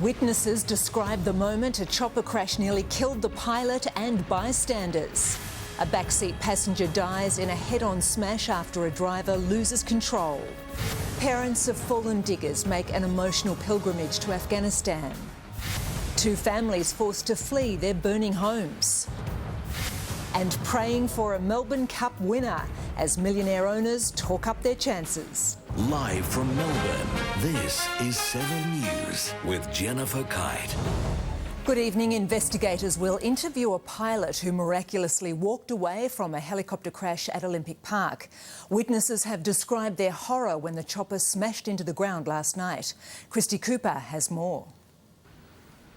Witnesses describe the moment a chopper crash nearly killed the pilot and bystanders. A backseat passenger dies in a head-on smash after a driver loses control. Parents of fallen diggers make an emotional pilgrimage to Afghanistan. Two families forced to flee their burning homes. And praying for a Melbourne Cup winner as millionaire owners talk up their chances. Live from Melbourne, this is 7 News with Jennifer Keyte. Good evening. Investigators will interview a pilot who miraculously walked away from a helicopter crash at Olympic Park. Witnesses have described their horror when the chopper smashed into the ground last night. Christy Cooper has more.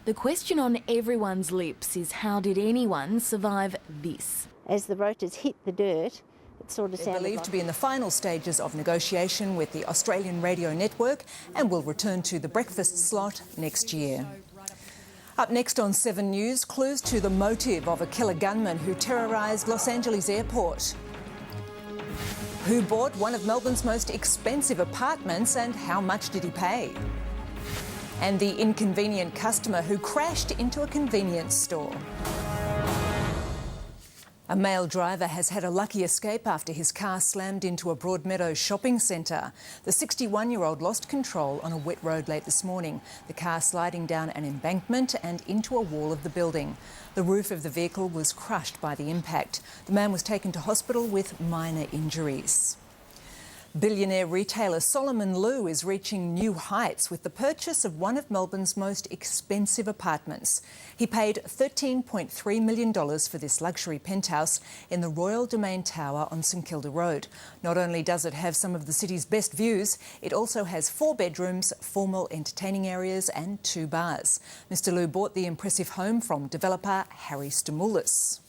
The question on everyone's lips is, how did anyone survive this? As the rotors hit the dirt, it sort of sounded They're believed like... to be in the final stages of negotiation with the Australian radio network and will return to the breakfast slot next year. Up next on 7 News, clues to the motive of a killer gunman who terrorised Los Angeles airport. Who bought one of Melbourne's most expensive apartments and how much did he pay? And the inconvenient customer who crashed into a convenience store. A male driver has had a lucky escape after his car slammed into a Broadmeadows shopping centre. The 61-year-old lost control on a wet road late this morning, the car sliding down an embankment and into a wall of the building. The roof of the vehicle was crushed by the impact. The man was taken to hospital with minor injuries. Billionaire retailer Solomon Lew is reaching new heights with the purchase of one of Melbourne's most expensive apartments. He paid $13.3 million for this luxury penthouse in the Royal Domain Tower on St Kilda Road. Not only does it have some of the city's best views, it also has 4 bedrooms, formal entertaining areas and 2 bars. Mr Lew bought the impressive home from developer Harry Stamoulis.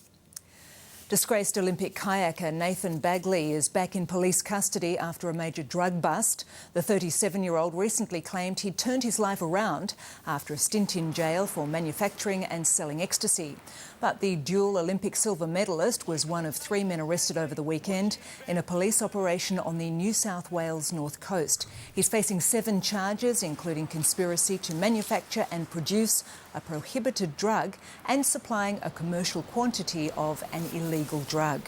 Disgraced Olympic kayaker Nathan Bagley is back in police custody after a major drug bust. The 37-year-old recently claimed he'd turned his life around after a stint in jail for manufacturing and selling ecstasy. But the dual Olympic silver medalist was one of 3 men arrested over the weekend in a police operation on the New South Wales North Coast. He's facing 7 charges, including conspiracy to manufacture and produce a prohibited drug and supplying a commercial quantity of an illegal drug.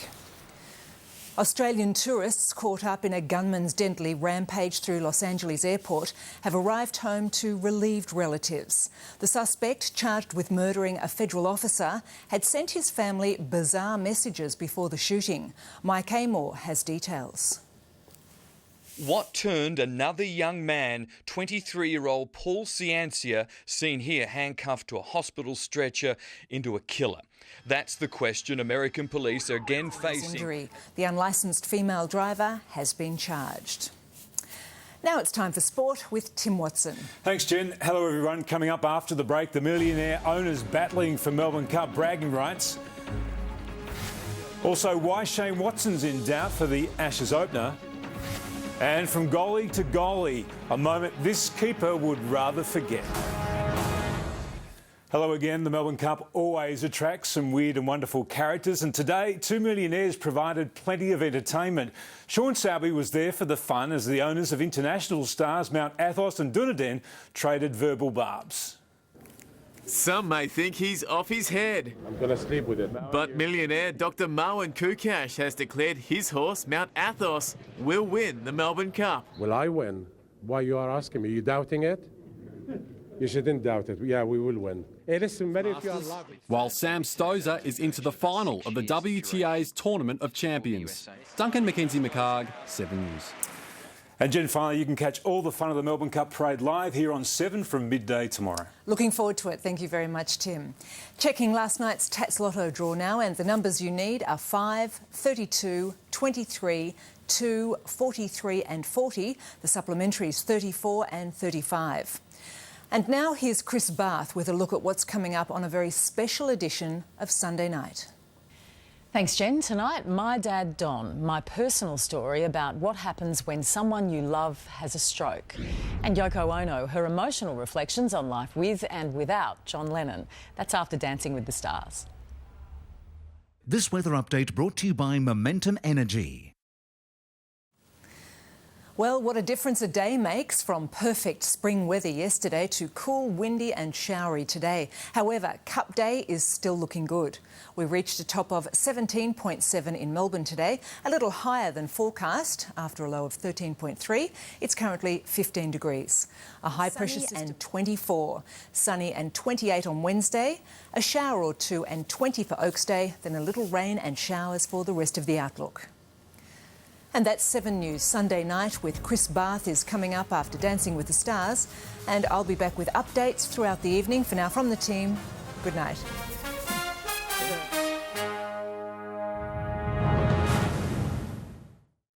Australian tourists caught up in a gunman's deadly rampage through Los Angeles airport have arrived home to relieved relatives. The suspect, charged with murdering a federal officer, had sent his family bizarre messages before the shooting. Mike Amor has details. What turned another young man, 23-year-old Paul Ciancia, seen here handcuffed to a hospital stretcher, into a killer? That's the question American police are again facing. The unlicensed female driver has been charged. Now it's time for sport with Tim Watson. Thanks, Jen. Hello, everyone. Coming up after the break, the millionaire owners battling for Melbourne Cup bragging rights. Also, why Shane Watson's in doubt for the Ashes opener. And from goalie to goalie, a moment this keeper would rather forget. Hello again. The Melbourne Cup always attracts some weird and wonderful characters, and today 2 millionaires provided plenty of entertainment. Sean Selby was there for the fun as the owners of international stars Mount Athos and Dunedin traded verbal barbs. Some may think he's off his head. I'm going to sleep with it. But millionaire Dr. Marwan Kukash has declared his horse, Mount Athos, will win the Melbourne Cup. Will I win? Why you are asking me? You doubting it? You shouldn't doubt it. Yeah, we will win. Hey, listen, many of you are lovely. While Sam Stosur is into the final of the WTA's Tournament of Champions. Duncan McKenzie-McHarg, 7 News. And Jen, finally, you can catch all the fun of the Melbourne Cup parade live here on 7 from midday tomorrow. Looking forward to it. Thank you very much, Tim. Checking last night's Tats Lotto draw now, and the numbers you need are 5, 32, 23, 2, 43 and 40. The supplementaries 34 and 35. And now here's Chris Barth with a look at what's coming up on a very special edition of Sunday Night. Thanks, Jen. Tonight, My Dad Don, my personal story about what happens when someone you love has a stroke. And Yoko Ono, her emotional reflections on life with and without John Lennon. That's after Dancing with the Stars. This weather update brought to you by Momentum Energy. Well, what a difference a day makes, from perfect spring weather yesterday to cool, windy and showery today. However, Cup Day is still looking good. We reached a top of 17.7 in Melbourne today, a little higher than forecast. After a low of 13.3, it's currently 15 degrees. A high pressure system and 24. Sunny and 28 on Wednesday, a shower or two and 20 for Oaks Day, then a little rain and showers for the rest of the outlook. And that's 7 News Sunday night with Chris Barth is coming up after Dancing with the Stars. And I'll be back with updates throughout the evening. For now, from the team, good night.